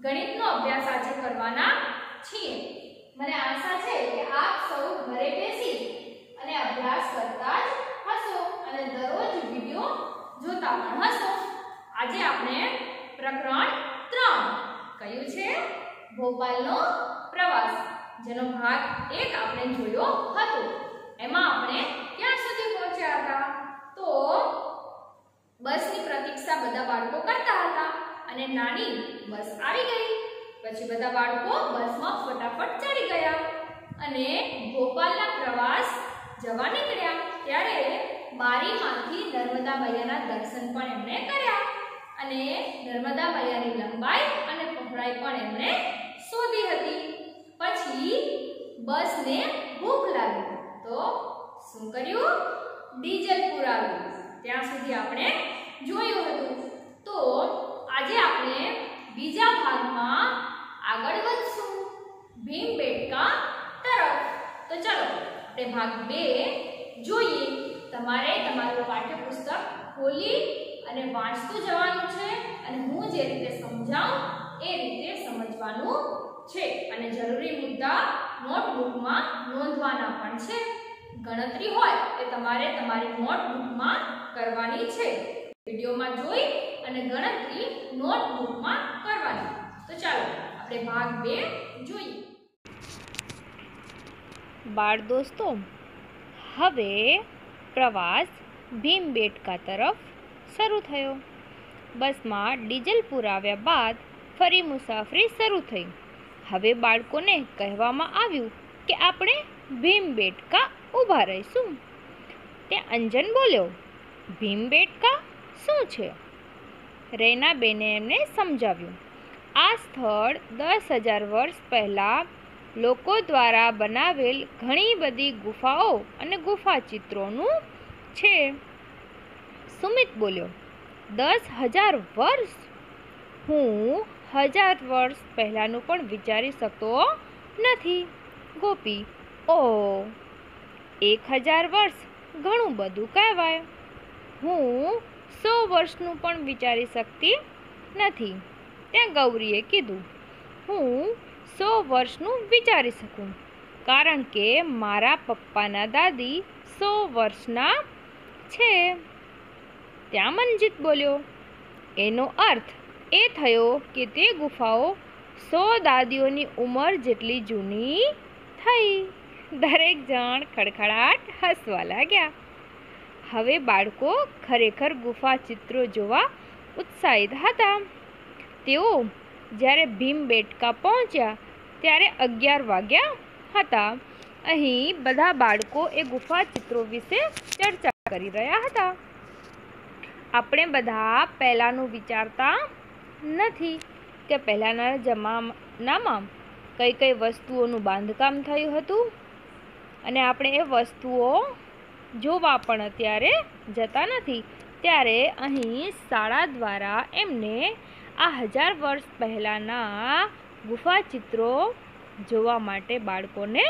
ગણિતનો અભ્યાસ આજે કરવાના છીએ। મને આશા છે કે આપ સૌ ઘરે બેસી અને અભ્યાસ કરતા જ હશો અને દરરોજ વિડિયો જોતા પણ હશો। આજે આપણે પ્રકરણ 3 કયું છે ભોપાલનો પ્રવાસ, જેનો ભાગ 1 આપણે જોયો હતો। એમાં આપણે ક્યાં સુધી પહોંચ્યા હતા? તો બસની પ્રતીક્ષા બધા બાળકો કરતા હતા અને નાની બસ આવી ગઈ। પછી બધા બાળકો બસમાં ફટાફટ ચડી ગયા અને ભોપાલના પ્રવાસ જવા નીકળ્યા। ત્યારે બારીમાંથી નર્મદા મૈયાના દર્શન પણ એમણે કર્યા અને નર્મદા મૈયાની લંબાઈ અને પહોળાઈ પણ એમણે શોધી હતી। પછી બસને ભૂખ લાગી તો શું કર્યું? ડીઝલ પુરાવ્યું। ત્યાં સુધી આપણે જોયું હતું। તો આજે આપણે બીજા ભાગમાં આગળ વધશું ભીમબેટકા તરફ। તો ચાલો આપણે ભાગ 2 જોઈએ। તમારે તમારું પાઠ્યપુસ્તક ખોલી અને વાંચતું જવાનું છે અને હું જે રીતે સમજાવું એ રીતે સમજવાનું છે અને જરૂરી મુદ્દા નોટબુકમાં નોંધવાના પણ છે। ગણતરી હોય એ તમારે તમારી નોટબુકમાં કરવાની છે। વિડિયોમાં જોઈ અને ગણતરી નોટબુકમાં કરવાની। તો ચાલો આપણે ભાગ 2 જોઈએ। બાળ દોસ્તો, હવે પ્રવાસ ભીમબેટકા તરફ શરૂ થયો। બસમાં ડીઝલ પુરાવ્યા બાદ ફરી મુસાફરી શરૂ થઈ। હવે બાળકોને કહેવામાં આવ્યું કે આપણે ભીમબેટકા ઊભા રહીશું। ત્યાં અંજન બોલ્યો, ભીમબેટકા શું છે? રૈનાબેને એમને સમજાવ્યું, આ સ્થળ 10,000 વર્ષ પહેલાં લોકો દ્વારા બનાવેલ ઘણી બધી ગુફાઓ અને ગુફા ચિત્રોનું છે। સુમિત બોલ્યો, 10,000 વર્ષ? હું 1000 વર્ષ પહેલાંનું પણ વિચારી શકતો નથી। ગોપી, ઓ 1000 વર્ષ ઘણું બધું કહેવાય। હું 100 વર્ષનું પણ વિચારી શકતી નથી। ત્યાં ગૌરીએ કીધું, હું 100 વર્ષનું વિચારી શકું, કારણ કે મારા પપ્પાના દાદી 100 વર્ષના છે। ત્યાં મનજીત બોલ્યો, એનો અર્થ એ થયો કે તે ગુફાઓ 100 દાદીઓની ઉંમર જેટલી જૂની થઈ। દરેક જણ ખડખડાટ હસવા લાગ્યા। હવે બાળકો ખરેખર ગુફા ચિત્રો જોવા ઉત્સાહિત હતા। તેઓ જ્યારે ભીમબેટકા પહોંચ્યા ત્યારે 11 વાગ્યા હતા। અહીં બધા બાળકો એ ગુફા ચિત્રો વિશે ચર્ચા કરી રહ્યા હતા। આપણે બધા પહેલાંનું વિચારતા નથી કે પહેલાંના જમાનામાં કઈ કઈ વસ્તુઓનું બાંધકામ થયું હતું અને આપણે એ વસ્તુઓ જોવા પણ અત્યારે જતા નથી। ત્યારે અહીં શાળા દ્વારા એમને આ 1000 વર્ષ પહેલાંના ગુફા ચિત્રો જોવા માટે બાળકોને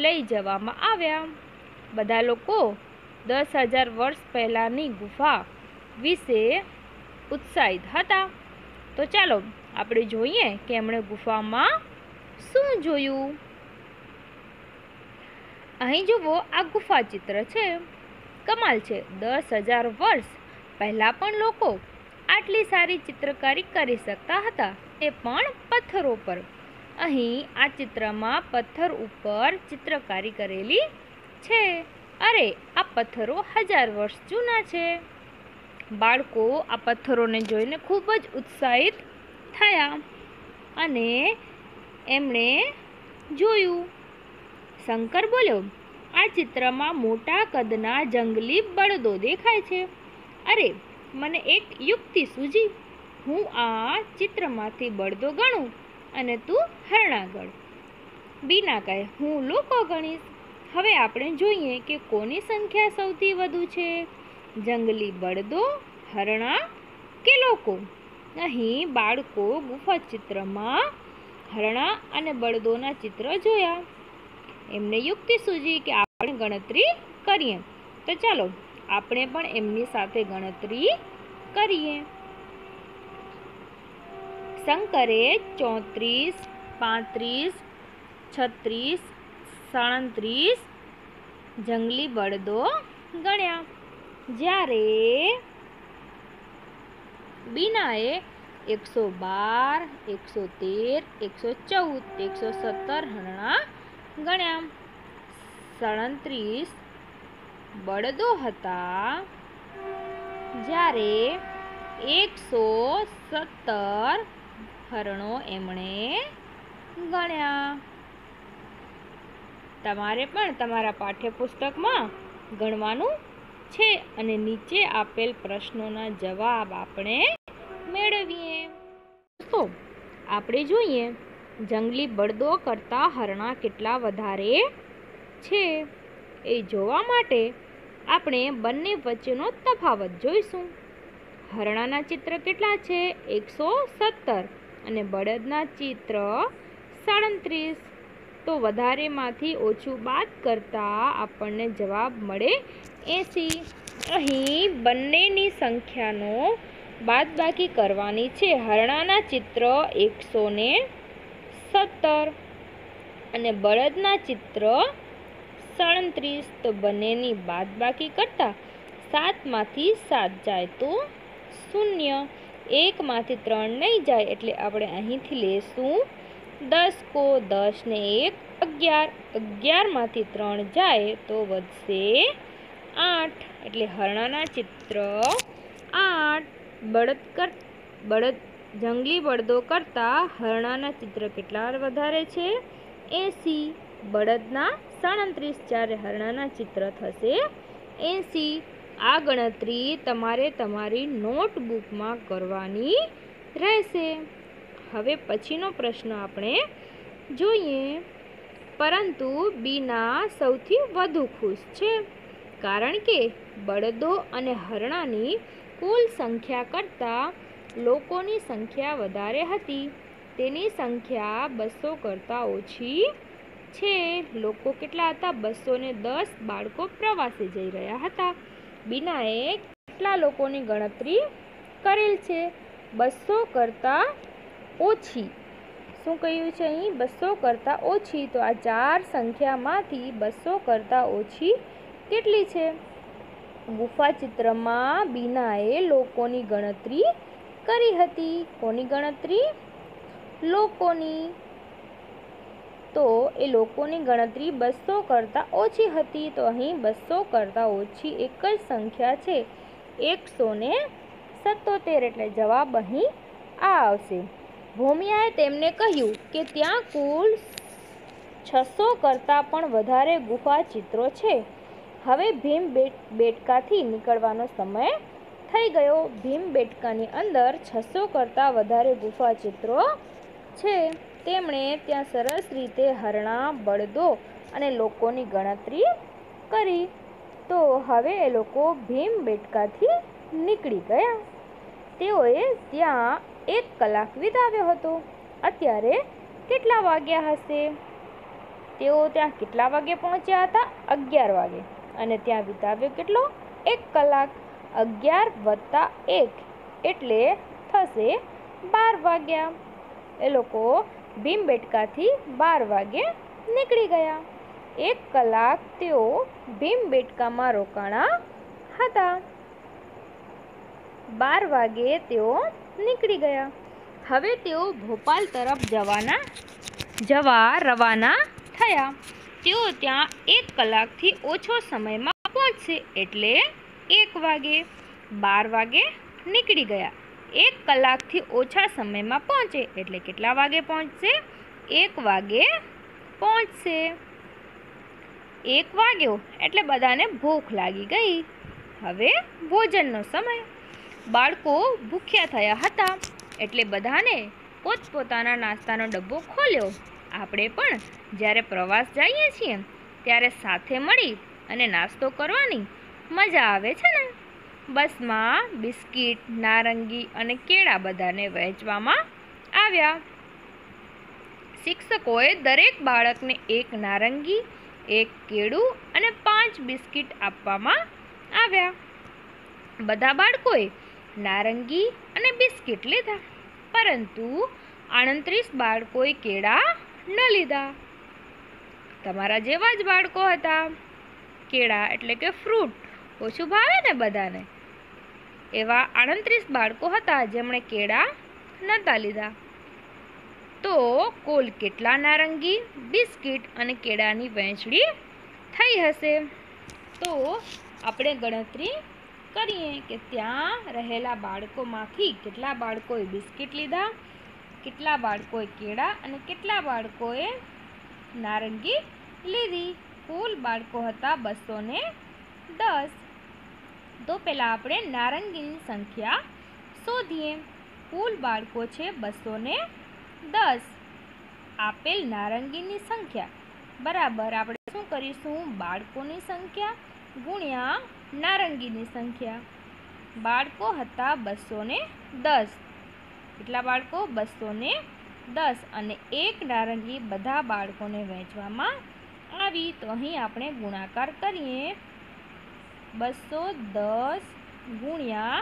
લઈ જવામાં આવ્યા। બધા લોકો 10,000 વર્ષ પહેલાંની ગુફા વિશે ઉત્સાહિત હતા। તો ચાલો આપણે જોઈએ કે એમણે ગુફામાં શું જોયું। અહીં જુઓ, આ ગુફા ચિત્ર છે। કમાલ છે, 10,000 વર્ષ પહેલાં પણ લોકો આટલી સારી ચિત્રકારી કરી શકતા હતા, તે પણ પથ્થરો પર। અહીં આ ચિત્રમાં પથ્થર ઉપર ચિત્રકારી કરેલી છે। અરે, આ પથ્થરો 1000 વર્ષ જૂના છે। બાળકો આ પથ્થરોને જોઈને ખૂબ જ ઉત્સાહિત થયા અને એમણે જોયું। શંકર બોલ્યો, આ ચિત્રમાં મોટા કદના જંગલી બળદો દેખાય છે। અરે, મને એક યુક્તિ સૂઝી। હું આ ચિત્રમાંથી બળદો ગણું અને તું હરણા ગણ। બીના કહે, હું લોકો ગણીશ। હવે આપણે જોઈએ કે કોની સંખ્યા સૌથી વધુ છે, જંગલી બળદો, હરણા કે લોકો? અહીં બાળકો ગુફા ચિત્રમાં હરણા અને બળદોના ચિત્ર જોયા। એમને યુક્તિ સૂઝી કે આપણે ગણતરી કરીએ। તો ચાલો આપણે પણ એમની સાથે ગણતરી કરીએ। શંકરે 34, 35, 36, 37 જંગલી બળદો ગણ્યા. જ્યારે બીનાએ 112, 113, 114, 117 હરણા ગણ્યા. 37 બળદો હતા. જ્યારે 117 હરણો એમણે ગણ્યા. તમારે પણ તમારા પાઠ્યપુસ્તકમાં ગણવાનું છે અને નીચે આપેલ પ્રશ્નોના જવાબ આપણે મેળવીએ. તો આપણે જોઈએ જંગલી બળદો કરતાં હરણા કેટલા વધારે છે. એ જોવા માટે આપણે બંને વચ્ચેનો તફાવત જોઈશું. હરણાના ચિત્ર કેટલા છે? 117 અને બળદના ચિત્ર 37. તો વધારેમાંથી ઓછું બાદ કરતાં આપણને જવાબ મળે 80. અહીં બંનેની સંખ્યાનો બાદબાકી કરવાની છે. હરણાના ચિત્ર 117 અને બળદના ચિત્ર 37. તો બંનેની બાદબાકી કરતાં 7માંથી 7 જાય તો 0. 1માંથી 3 નહીં જાય એટલે આપણે અહીંથી લેશું 10 કો 10 ને 1 11. 11માંથી 3 જાય તો વધશે 8 એટલે હરણાના ચિત્ર 8. જંગલી બળદો કરતાં હરણાના ચિત્ર કેટલા વધારે છે? 80. બળદના 37. જ્યારે હરણાના ચિત્ર થશે 80. આ ગણતરી તમારે તમારી નોટબુકમાં કરવાની રહેશે. હવે પછીનો પ્રશ્ન આપણે જોઈએ. પરંતુ બીના સૌથી વધુ ખુશ છે કારણ કે બળદો અને હરણાની કુલ સંખ્યા કરતાં લોકોની સંખ્યા વધારે હતી. તેની સંખ્યા 200 કરતાં ઓછી છે. લોકો કેટલા હતા? 210 બાળકો પ્રવાસે જઈ રહ્યા હતા. બીનાએ કેટલા લોકોની ગણતરી કરેલ છે? 200 કરતાં ઓછી. શું કહ્યું છે અહીં? 200 કરતાં ઓછી. તો આ 4 સંખ્યામાંથી 200 કરતાં ઓછી કેટલી છે? ગુફા ચિત્રમાં બીનાએ લોકોની ગણતરી કરી હતી. કોની ગણતરી? લોકોની. તો એ લોકોની ગણતરી 200 કરતાં ઓછી હતી. તો અહીં 200 કરતાં ઓછી એક જ સંખ્યા છે 177. એટલે જવાબ અહીં આ આવશે. ભૂમિયાએ તેમને કહ્યું કે ત્યાં કુલ 600 કરતાં પણ વધારે ગુફા ચિત્રો છે. હવે ભીમબેટકાથી નીકળવાનો સમય થઈ ગયો. ભીમબેટકાની અંદર 600 કરતાં વધારે ગુફા ચિત્રો છે. તેમણે ત્યાં સરસ રીતે હરણા, બળદો અને લોકોની ગણતરી કરી. તો હવે એ લોકો ભીમબેટકાથી નીકળી ગયા. તેઓએ ત્યાં 1 કલાક વિતાવ્યો હતો. અત્યારે કેટલા વાગ્યા હશે? તેઓ ત્યાં કેટલા વાગે પહોંચ્યા હતા? 11 વાગે. અને ત્યાં વિતાવ્યો કેટલો? 1 કલાક. 11 + 1 એટલે થશે 12 વાગ્યા. એ લોકો ભીમબેટકાથી 12 વાગે નીકળી ગયા. 1 કલાક તેઓ ભીમબેટકામાં રોકાણા હતા. 12 વાગે તેઓ નીકળી ગયા. હવે તેઓ ભોપાલ તરફ જવા રવાના થયા. તેઓ ત્યાં 1 કલાકથી ઓછો સમયમાં પહોંચશે એટલે 1 વાગે. 12 વાગે નીકળી ગયા. 1 કલાકથી ઓછા સમયમાં પહોંચે એટલે કેટલા વાગે પહોંચશે? 1 વાગે પહોંચશે. 1 વાગ્યો એટલે બધાને ભૂખ લાગી ગઈ. હવે ભોજનનો સમય. બાળકો ભૂખ્યા થયા હતા એટલે બધાને પોતપોતાના નાસ્તાનો ડબ્બો ખોલ્યો. આપણે પણ જ્યારે પ્રવાસ જઈએ છીએ ત્યારે સાથે મળી અને નાસ્તો કરવાની મજા આવે છે ને. બસમાં બિસ્કિટ, નારંગી અને કેળા બધાને વહેંચવામાં આવ્યા. શિક્ષકોએ દરેક બાળકને 1 નારંગી, 1 કેળું અને 5 બિસ્કિટ આપવામાં આવ્યા. બધા બાળકોએ નારંગી અને બિસ્કિટ લીધા પરંતુ 29 બાળકોએ કેળા ન લીધા. તમારા જેવા જ બાળકો હતા. કેળા એટલે કે ફ્રૂટ ઓછું ભાવે ને બધાને. એવા 29 બાળકો હતા જેમણે કેળા નહોતા લીધા. તો કુલ કેટલા નારંગી, બિસ્કિટ અને કેળાની વહેંચણી થઈ હશે? તો આપણે ગણતરી કરીએ કે ત્યાં રહેલા બાળકોમાંથી કેટલા બાળકોએ બિસ્કિટ લીધા, કેટલા બાળકોએ કેળા અને કેટલા બાળકોએ નારંગી લીધી. કુલ બાળકો હતા 210. તો પહેલાં આપણે નારંગીની સંખ્યા શોધીએ. કુલ બાળકો છે 210. આપેલ નારંગીની સંખ્યા બરાબર આપણે શું કરીશું? બાળકોની સંખ્યા ગુણ્યા નારંગીની સંખ્યા. બાળકો હતા 210. કેટલા બાળકો? 210 અને એક નારંગી બધા બાળકોને વહેંચવામાં આવી. તો અહીં આપણે ગુણાકાર કરીએ. 210 ગુણ્યા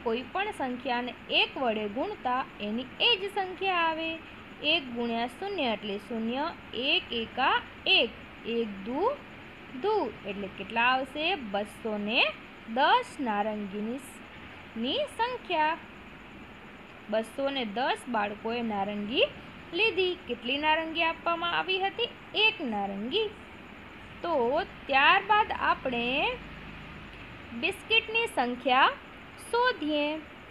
કોઈ પણ સંખ્યાને 1 વડે ગુણતા એની એ જ સંખ્યા આવે. 1 ગુણ્યા 0 એટલે 0. 1 એકા 1, 1 દુ દુ એટલે કેટલા આવશે? 210 નારંગીની સંખ્યા. 210 બાળકોએ નારંગી લીધી. કેટલી નારંગી આપવામાં આવી હતી? 1 નારંગી. તો ત્યારબાદ આપણે બિસ્કિટની સંખ્યા શોધીએ.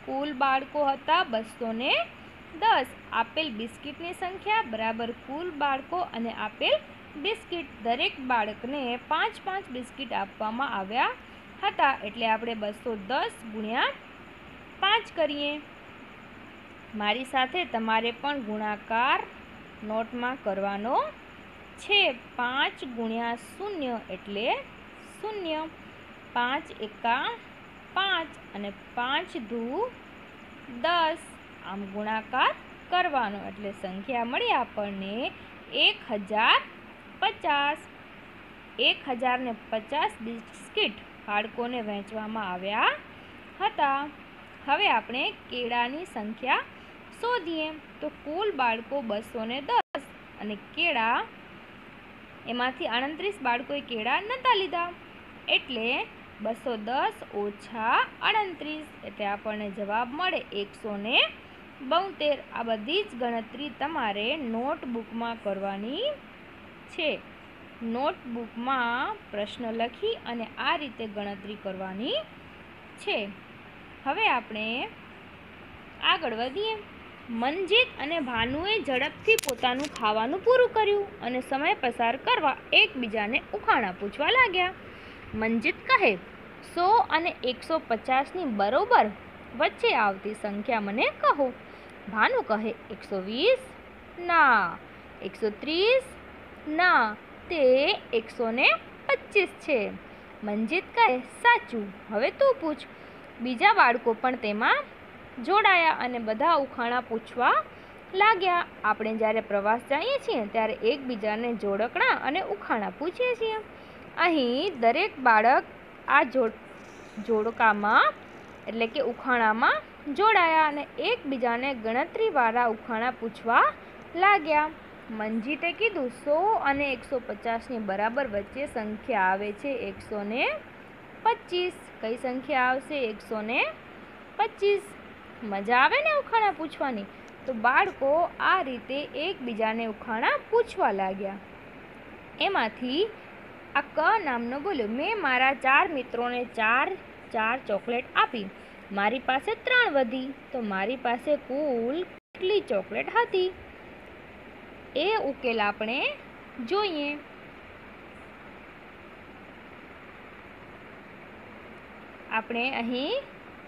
કુલ બાળકો હતા 210. આપેલ બિસ્કિટની સંખ્યા બરાબર કુલ બાળકો અને આપેલ બિસ્કિટ. દરેક બાળકને 5-5 બિસ્કિટ આપવામાં આવ્યા હતા. એટલે આપણે 210 ગુણ્યા 5 કરીએ. મારી સાથે તમારે પણ ગુણાકાર નોટમાં કરવાનો છે. 5 ગુણ્યા 0 એટલે 0. 5 એકા 5 અને 5 દુ 10. આમ ગુણાકાર કરવાનો એટલે સંખ્યા મળી આપણને 1050. 1050 બિસ્કિટ બાળકોને વહેંચવામાં આવ્યા હતા. હવે આપણે કેળાની સંખ્યા શોધીએ. તો કુલ બાળકો 210 અને કેળા એમાંથી 29 બાળકોએ કેળા નહોતા લીધા. એટલે 210 ઓછા 29 એટલે આપણને જવાબ મળે 172. આ બધી જ ગણતરી તમારે નોટબુકમાં કરવાની છે. નોટબુકમાં પ્રશ્ન લખી અને આ રીતે ગણતરી કરવાની છે. હવે આપણે આગળ વધીએ. મનજીત અને ભાનુએ ઝડપથી પોતાનું ખાવાનું પૂરું કર્યું અને સમય પસાર કરવા એકબીજાને ઉખાણા પૂછવા લાગ્યા. મનજીત કહે 100 અને 150ની બરોબર વચ્ચે આવતી સંખ્યા મને કહો. ભાનુ કહે 120. ના. 130. ના, તે 125 છે. મનજીત કહે સાચું. હવે તું પૂછ. બીજા બાળકો પણ તેમાં જોડાયા અને બધા ઉખાણા પૂછવા લાગ્યા. આપણે જ્યારે પ્રવાસ જઈએ છીએ ત્યારે એકબીજાને જોડકણા અને ઉખાણા પૂછીએ છીએ. અહીં દરેક બાળક આ જોડકામાં એટલે કે ઉખાણામાં જોડાયા અને એકબીજાને ગણતરીવાળા ઉખાણા પૂછવા લાગ્યા. મનજીતે કીધું 100 અને 150ની બરાબર વચ્ચે સંખ્યા આવે છે 125. કઈ સંખ્યા આવશે? 125. મજા આવે ને ઉખાણા પૂછવાની? તો બાળકો આ રીતે એકબીજાને ઉખાણા પૂછવા લાગ્યા. એમાંથી આ ક નામનો બોલ્યો મેં મારા 4 મિત્રોને 4 ચોકલેટ આપી. મારી પાસે 3 વધી. તો મારી પાસે કુલ કેટલી ચોકલેટ હતી? એ ઉકેલ આપણે જોઈએ. આપણે અહીં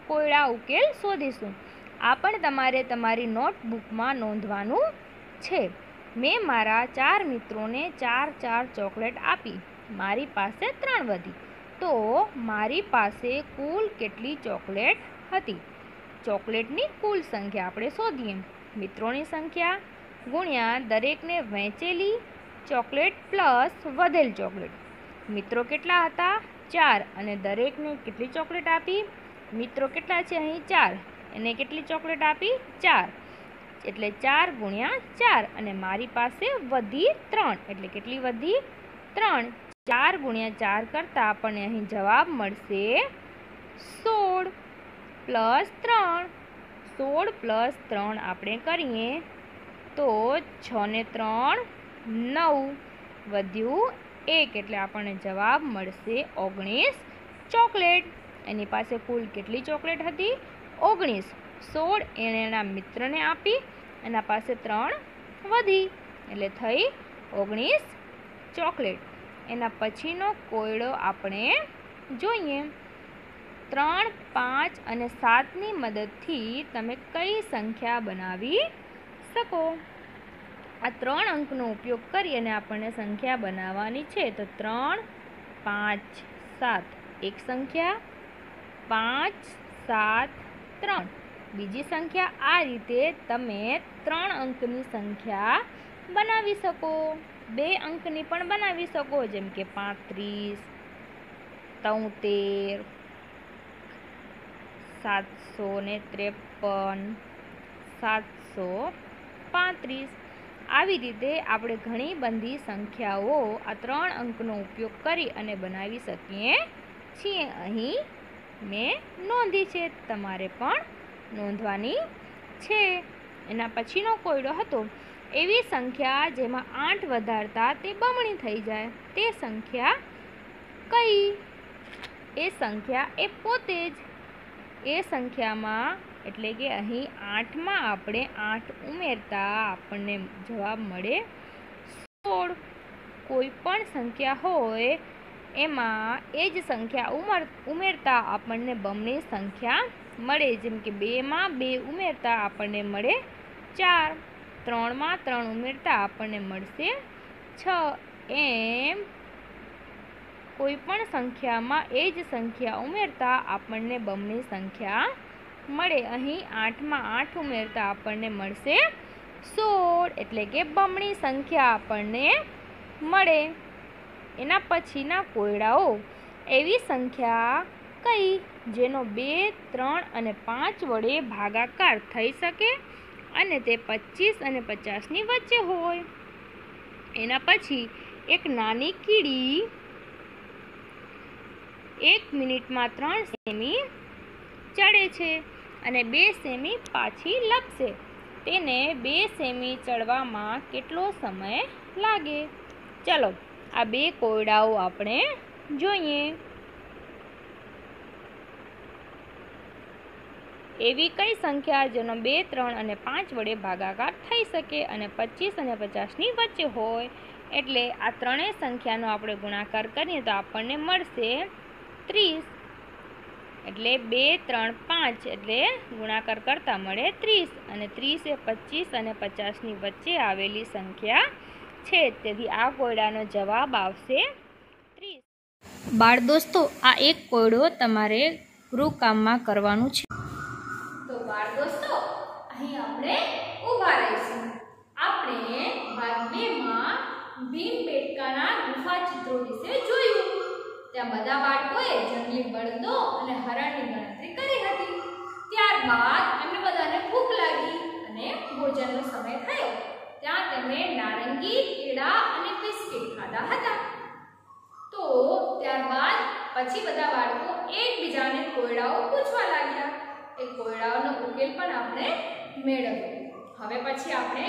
કોયડા ઉકેલ શોધીશું. આ પણ તમારે તમારી નોટબુકમાં નોંધવાનું છે. મેં મારા 4 મિત્રોને 4 ચોકલેટ આપી. મારી પાસે 3 વધી. તો મારી પાસે કુલ કેટલી ચોકલેટ હતી? ચોકલેટની કુલ સંખ્યા આપણે શોધીએ. મિત્રોની સંખ્યા ગુણ્યા દરેકને વહેંચેલી ચોકલેટ પ્લસ વધેલ ચોકલેટ. મિત્રો કેટલા હતા? 4 અને દરેકને કેટલી ચોકલેટ આપી? મિત્રો કેટલા છે અહીં? 4 એને કેટલી ચોકલેટ આપી? 4, એટલે 4 ગુણ્યા 4, અને મારી પાસે વધી 3, એટલે કેટલી વધી? 3. 4 ગુણ્યા 4 કરતાં આપણને અહીં જવાબ મળશે 16 પ્લસ 3. 16 પ્લસ 3 આપણે કરીએ તો 6 ને 3 9, વધ્યું 1, એટલે આપણને જવાબ મળશે 19 ચોકલેટ. એની પાસે કુલ કેટલી ચોકલેટ હતી? 19. 16 એણે એના મિત્રને આપી, એના પાસે 3 વધી, એટલે થઈ 19 ચોકલેટ. એના પછીનો કોયડો આપણે જોઈએ. 3, 5 અને 7ની મદદથી તમે કઈ સંખ્યા બનાવી શકો? આ 3 અંકનો ઉપયોગ કરી અને આપણને સંખ્યા બનાવવાની છે. તો 3, 5, 7 એક સંખ્યા, 5, 7, 3 બીજી સંખ્યા. આ રીતે તમે 3 અંકની સંખ્યા બનાવી શકો. 2 અંકની પણ બનાવી શકો, જેમ કે 35, 73, 753, 735. આવી રીતે આપણે ઘણી બધી સંખ્યાઓ આ 3 અંકનો ઉપયોગ કરી અને બનાવી શકીએ છીએ. અહીં મેં નોંધી છે, તમારે પણ નોંધવાની છે. એના પછીનો કોયડો હતો એવી સંખ્યા જેમાં 8 વધારતા તે બમણી થઈ જાય, તે સંખ્યા કઈ? એ સંખ્યા એ પોતે જ એ સંખ્યામાં, એટલે કે અહીં 8માં આપણે 8 ઉમેરતા આપણને જવાબ મળે 16. કોઈ પણ સંખ્યા હોય એમાં એ જ સંખ્યા ઉમેરતા આપણને બમણી સંખ્યા મળે. જેમ કે 2માં 2 ઉમેરતા આપણને મળે 4, 3માં 3 ઉમેરતા આપણને મળશે 6. એમ કોઈ પણ સંખ્યામાં એ જ સંખ્યા ઉમેરતા આપણને બમણી સંખ્યા મળે. અહીં 8માં 8 ઉમેરતા આપણને મળશે 16, એટલે કે બમણી સંખ્યા આપણને મળે. એના પછીના કોયડાઓ એવી સંખ્યા કઈ જેનો 2, 3 અને 5 વડે ભાગાકાર થઈ શકે અને તે 25 અને 50ની વચ્ચે હોય. એના પછી એક નાની કીડી 1 મિનિટમાં 3 સેમી ચડે છે અને 2 સેમી પાછી લપસે. તેને 2 સેમી ચડવામાં કેટલો સમય લાગે? ચલો આ 2 કોયડાઓ આપણે જોઈએ. એવી કઈ સંખ્યા જેનો 2, 3 અને 5 વડે ભાગાકાર થઈ શકે અને 25 અને 50ની વચ્ચે હોય? એટલે આ ત્રણેય સંખ્યાનો આપણે ગુણાકાર કરીએ તો આપણને મળશે 30. એટલે 2, 3, 5 એટલે ગુણાકાર કરતાં મળે 30, અને 30 એ 25 અને 50ની વચ્ચે આવેલી સંખ્યા છે. તેથી આ કોયડાનો જવાબ આવશે 30. બાળ દોસ્તો, આ એક કોયડો તમારે ગૃહકામમાં કરવાનું છે. તો બાળ દોસ્તો, અહીં આપણે ઊભા રહીશું. આપણે ભાગ 2માં ભીમબેટકાના ગુફા ચિત્રો વિશે જોયું. ત્યાં બધા બાળકોએ જંગલી બળદો અને હરણની ગણતરી કરી હતી. ત્યારબાદ એમને બધાને ભૂખ લાગી અને ભોજનનો સમય થયો. ત્યાં તેમણે નારંગી, કેળા અને બિસ્કિટ ખાધા હતા. તો ત્યારબાદ પછી બધા બાળકો એકબીજાને કોયડાઓ પૂછવા લાગ્યા. એ કોયડાઓનો ઉકેલ પણ આપણે મેળવ્યો. હવે પછી આપણે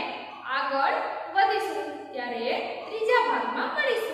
આગળ વધીશું ત્યારે ત્રીજા ભાગમાં મળીશું.